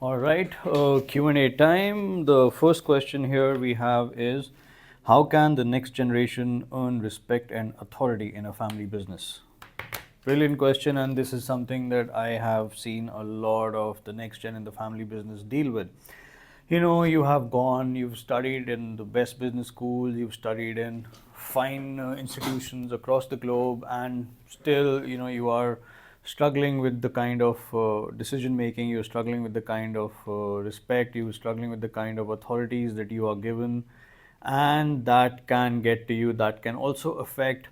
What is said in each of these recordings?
All right, Q&A time. The first question here we have is, how can the next generation earn respect and authority in a family business? Brilliant question, and this is something that I have seen a lot of the next gen in the family business deal with. You have gone, you've studied in the best business schools, you've studied in fine institutions across the globe, and still, you are struggling with the kind of decision making, you're struggling with the kind of respect, you're struggling with the kind of authorities that you are given, and that can get to you, that can also affect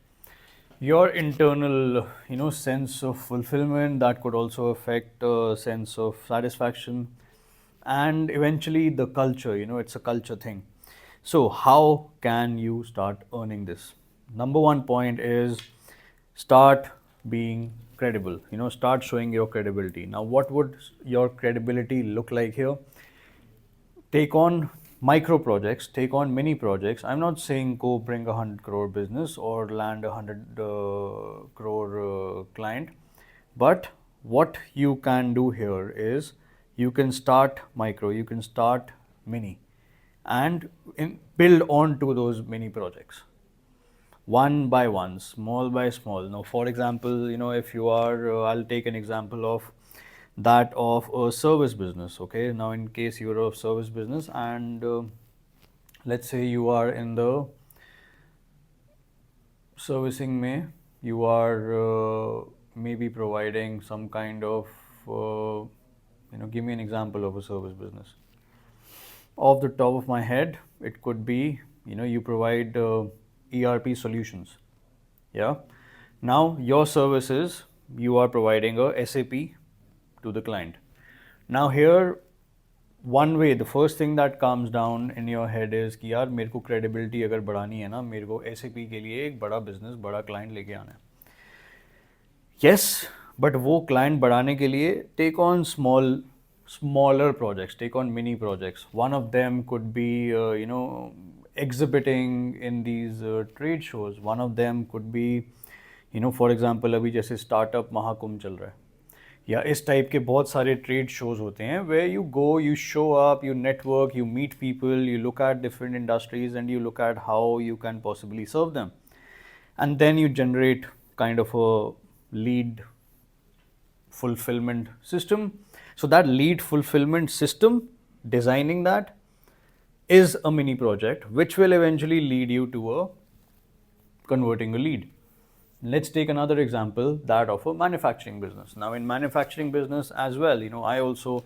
your internal sense of fulfillment, that could also affect a sense of satisfaction, and eventually the culture. It's a culture thing. So how can you start earning this? Number one point is, start being credible. Start showing your credibility. Now, what would your credibility look like here? Take on micro projects, take on mini projects. I'm not saying go bring 100 crore business or land 100 crore client, but what you can do here is, you can start micro, you can start mini, and build on to those mini projects one by one, small by small. Now, for example, if you are, I'll take an example of that of a service business. Okay, now in case you're a service business, and let's say you are in the servicing may, you are maybe providing some kind of, give me an example of a service business. Off the top of my head, it could be, you provide ERP solutions. Yeah. Now, your services, you are providing a SAP to the client. Now, here, one way, the first thing that comes down in your head is कि यार मेरे को credibility अगर बढ़ानी है ना, मेरे को SAP के लिए एक बड़ा business, बड़ा client लेके आना है. Yes, but वो client बढ़ाने के लिए take on smaller projects, take on mini projects. One of them could be, exhibiting in these trade shows. One of them could be, for example, अभी जैसे startup महाकुंभ चल रहा है, या इस टाइप के बहुत सारे ट्रेड शोज होते हैं, where you go, you show up, you network, you meet people, you look at different industries, and you look at how you can possibly serve them, and then you generate kind of a lead fulfillment system. So that lead fulfillment system, designing that, is a mini project which will eventually lead you to a converting a lead. Let's take another example, that of a manufacturing business. Now, in manufacturing business as well, I also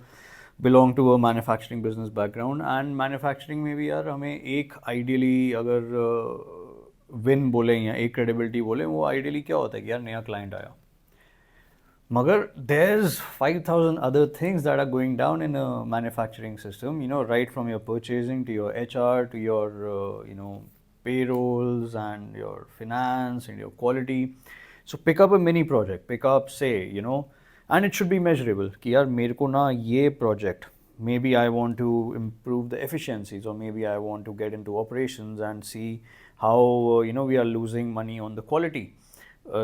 belong to a manufacturing business background, and manufacturing में भी यार हमें एक ideally अगर win बोले या एक credibility बोले, वो ideally क्या होता है कि यार नया client आया. Magar, there's 5,000 other things that are going down in a manufacturing system, right from your purchasing to your HR to your, payrolls and your finance and your quality. So pick up a mini project, pick up, say, and it should be measurable. कि यार मेरे को ना ये project, maybe I want to improve the efficiencies, or maybe I want to get into operations and see how, we are losing money on the quality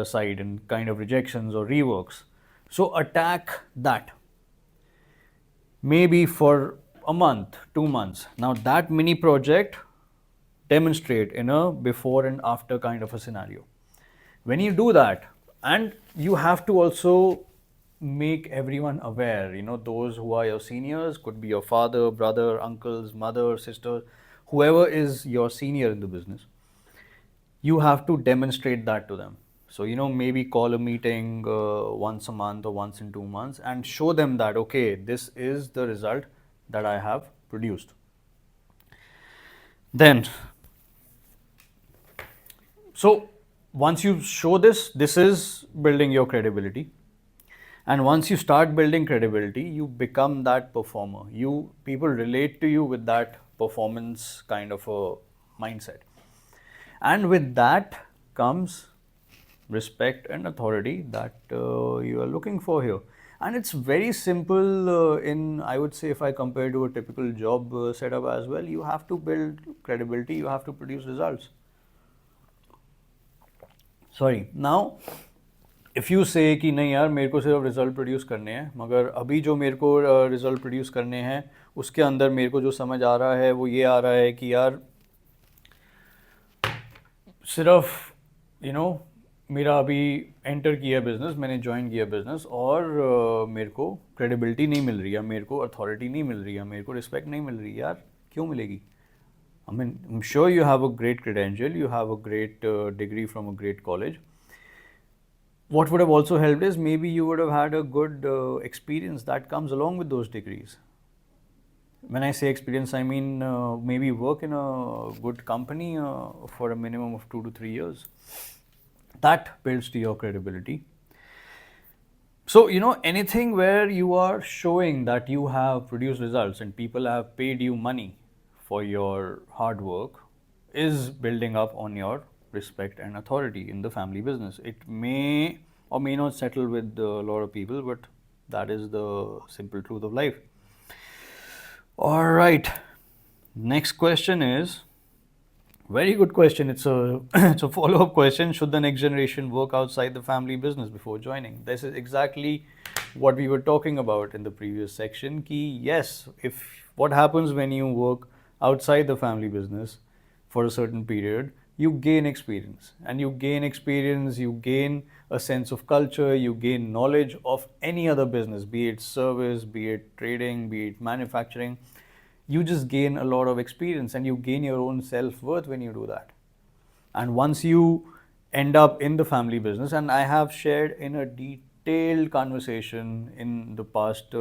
side and kind of rejections or reworks. So attack that, maybe for a month, 2 months. Now, that mini project, demonstrate in a before and after kind of a scenario. When you do that, and you have to also make everyone aware, those who are your seniors, could be your father, brother, uncles, mother, sister, whoever is your senior in the business, you have to demonstrate that to them. So, maybe call a meeting once a month or once in 2 months, and show them that, okay, this is the result that I have produced. Then, so once you show this, this is building your credibility. And once you start building credibility, you become that performer. People relate to you with that performance kind of a mindset. And with that comes respect and authority that you are looking for here. And it's very simple I would say, if I compare to a typical job setup as well, you have to build credibility, you have to produce results. Sorry. Now, if you से कि नहीं यार मेरे को सिर्फ result produce करने हैं, मगर अभी जो मेरे को रिज़ल्ट प्रोड्यूस करने हैं उसके अंदर मेरे को जो समझ आ रहा है वो ये आ रहा है कि यार सिर्फ मेरा अभी एंटर किया बिज़नेस, मैंने ज्वाइन किया बिज़नेस और मेरे को क्रेडिबिलिटी नहीं मिल रही है, मेरे को अथॉरिटी नहीं मिल रही है, मेरे को रिस्पेक्ट नहीं मिल रही है, यार क्यों मिलेगी? I mean I am sure you have a great credential, you have a great degree from a great college. What would have also helped is maybe you would have had a good experience that comes along with those degrees. When I say experience, I mean maybe work in a good company for a minimum of 2 to 3 years. That builds to your credibility. So, anything where you are showing that you have produced results and people have paid you money for your hard work is building up on your respect and authority in the family business. It may or may not settle with a lot of people, but that is the simple truth of life. All right. Next question is very good question. It's a it's a follow-up question. Should the next generation work outside the family business before joining? This is exactly what we were talking about in the previous section. Ki yes, if what happens when you work outside the family business for a certain period, you gain experience, and you gain experience, you gain a sense of culture, you gain knowledge of any other business, be it service, be it trading, be it manufacturing. You just gain a lot of experience and you gain your own self-worth when you do that. And once you end up in the family business, and I have shared in a detailed conversation in the past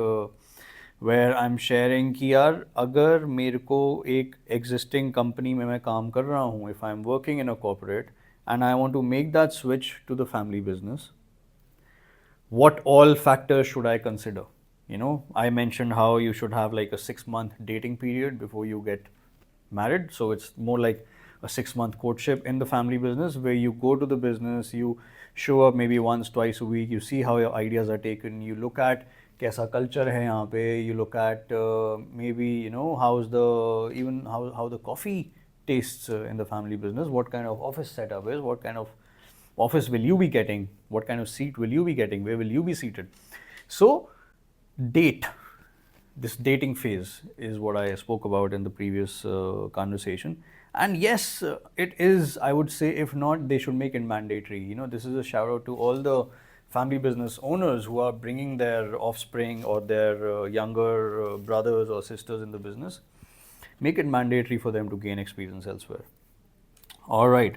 where I'm sharing कि यार अगर मेरे को एक existing company में मैं काम कर रहा हूँ, if I'm working in a corporate and I want to make that switch to the family business, what all factors should I consider? I mentioned how you should have like a 6-month dating period before you get married. So it's more like a 6-month courtship in the family business where you go to the business, you show up maybe once, twice a week, you see how your ideas are taken, you look at कैसा culture है यहाँ पे, you look at maybe how's the even how the coffee tastes in the family business, what kind of office setup is, what kind of office will you be getting, what kind of seat will you be getting, where will you be seated. So date, this dating phase is what I spoke about in the previous conversation. And yes, it is, I would say, if not, they should make it mandatory. This is a shout out to all the family business owners who are bringing their offspring or their younger brothers or sisters in the business. Make it mandatory for them to gain experience elsewhere. All right.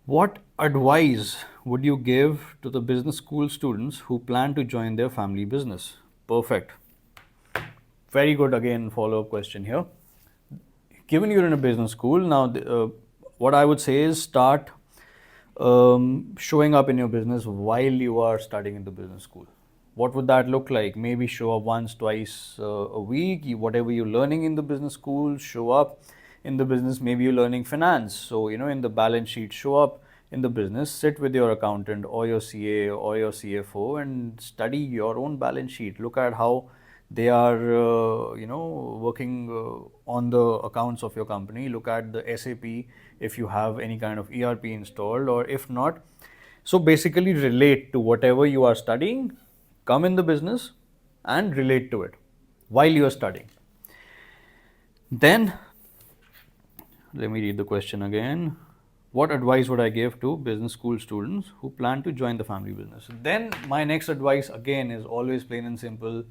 What advice would you give to the business school students who plan to join their family business? Perfect. Very good, again, follow-up question here. Given you're in a business school, now what I would say is start showing up in your business while you are studying in the business school. What would that look like? Maybe show up once, twice a week. Whatever you're learning in the business school, show up in the business. Maybe you're learning finance. So, in the balance sheet, show up in the business, sit with your accountant or your CA or your CFO and study your own balance sheet. Look at how they are, working on the accounts of your company. Look at the SAP if you have any kind of ERP installed, or if not. So basically relate to whatever you are studying, come in the business and relate to it while you are studying. Then, let me read the question again. What advice would I give to business school students who plan to join the family business? Then my next advice again is always plain and simple.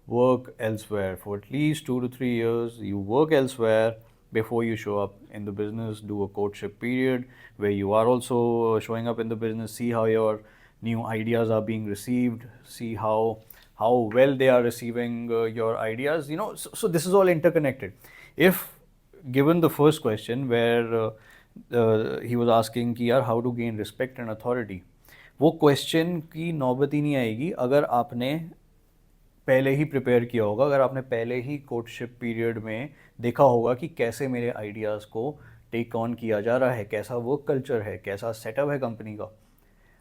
Work elsewhere for at least 2 to 3 years. You work elsewhere before you show up in the business. Do a courtship period where you are also showing up in the business. See how your new ideas are being received. See how well they are receiving your ideas. So this is all interconnected. If given the first question where he was asking कि यार how to gain respect and authority, वो question की नौबत ही नहीं आएगी अगर आपने पहले ही प्रिपेयर किया होगा, अगर आपने पहले ही कोर्टशिप पीरियड में देखा होगा कि कैसे मेरे आइडियाज़ को टेक ऑन किया जा रहा है, कैसा वर्क कल्चर है, कैसा सेटअप है कंपनी का.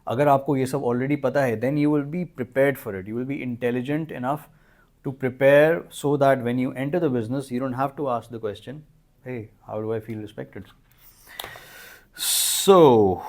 अगर आपको ये सब ऑलरेडी पता है, then you will be prepared for it. You will be intelligent enough to prepare so that when you enter the business, you don't have to ask the question, hey, how do I feel respected? So,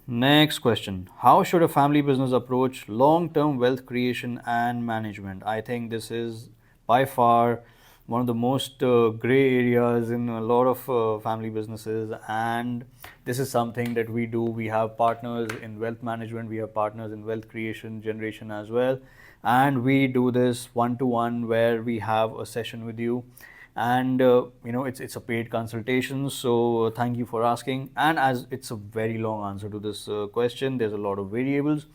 Next question. How should a family business approach long-term wealth creation and management? I think this is by far one of the most gray areas in a lot of family businesses, and this is something that we do. We have partners in wealth management, we have partners in wealth creation generation as well, and we do this one-to-one where we have a session with you, and it's a paid consultation. So thank you for asking, and as it's a very long answer to this question, there's a lot of variables,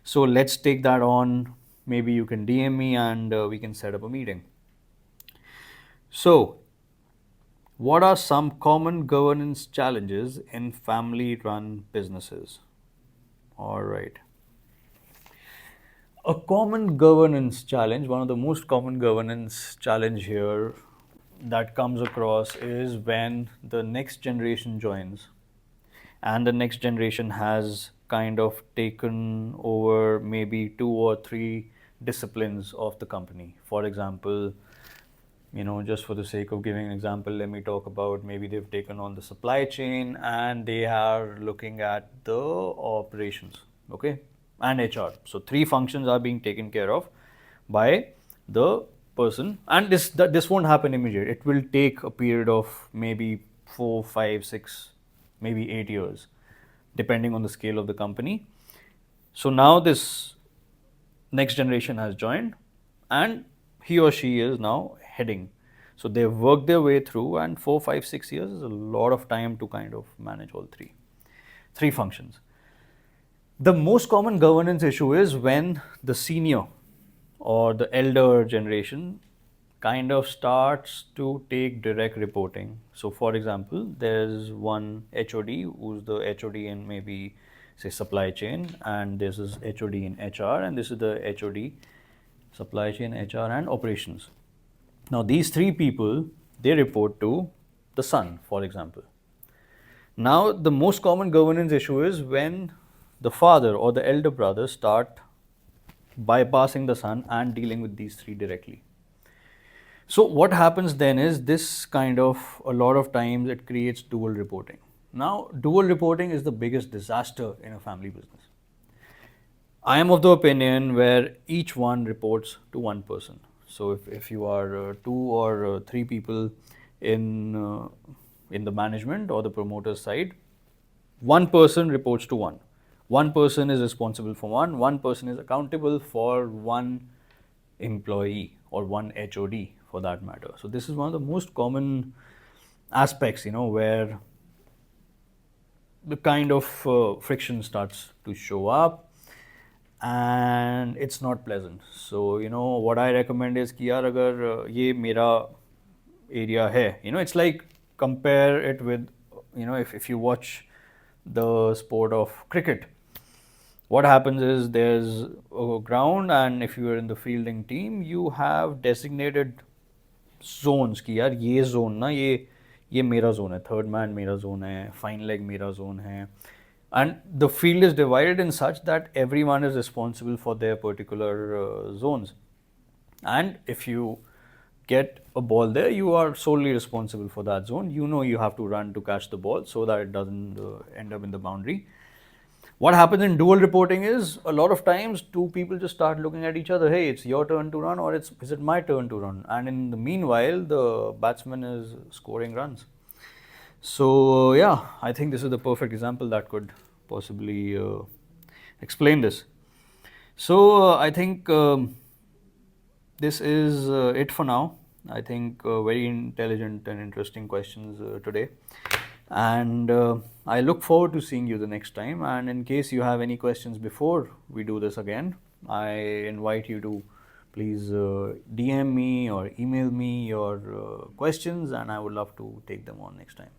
so let's take that on. Maybe you can DM me and we can set up a meeting. So what are some common governance challenges in family run businesses? All right. A common governance challenge, one of the most common governance challenge here that comes across is when the next generation joins and the next generation has kind of taken over maybe 2 or 3 disciplines of the company. For example, just for the sake of giving an example, let me talk about maybe they've taken on the supply chain and they are looking at the operations, okay, and HR. So 3 functions are being taken care of by the person, and this won't happen immediately. It will take a period of maybe 4, 5, 6, maybe 8 years, depending on the scale of the company. So now this next generation has joined, and he or she is now heading. So they've worked their way through, and 4, 5, 6 years is a lot of time to kind of manage all three functions. The most common governance issue is when the senior or the elder generation kind of starts to take direct reporting. So for example, there's one HOD who's the HOD in maybe say supply chain, and this is HOD in HR, and this is the HOD supply chain, HR and operations. Now these 3 people, they report to the son, for example. Now the most common governance issue is when the father or the elder brother start bypassing the son and dealing with these 3 directly. So what happens then is this kind of, a lot of times it creates dual reporting. Now dual reporting is the biggest disaster in a family business. I am of the opinion where each one reports to one person. So if you are 2 or 3 people in the management or the promoter side, one person reports to one. One person is responsible for one person is accountable for one employee or one HOD for that matter. So this is one of the most common aspects, where the kind of friction starts to show up, and it's not pleasant. So what I recommend is कि यार अगर ये मेरा area है, it's like compare it with, if you watch the sport of cricket, what happens is there's a ground, and if you are in the fielding team, you have designated zones कि यार ये zone ना ये मेरा zone है, third man मेरा zone है, fine leg मेरा zone है, and the field is divided in such that everyone is responsible for their particular zones, and if you get a ball there, you are solely responsible for that zone. You have to run to catch the ball so that it doesn't end up in the boundary. What happens in dual reporting is a lot of times 2 people just start looking at each other. Hey, it's your turn to run, or is it my turn to run? And in the meanwhile, the batsman is scoring runs. So yeah, I think this is the perfect example that could possibly explain this. So I think this is it for now. I think very intelligent and interesting questions today, and I look forward to seeing you the next time. And in case you have any questions before we do this again, I invite you to please DM me or email me your questions, and I would love to take them on next time.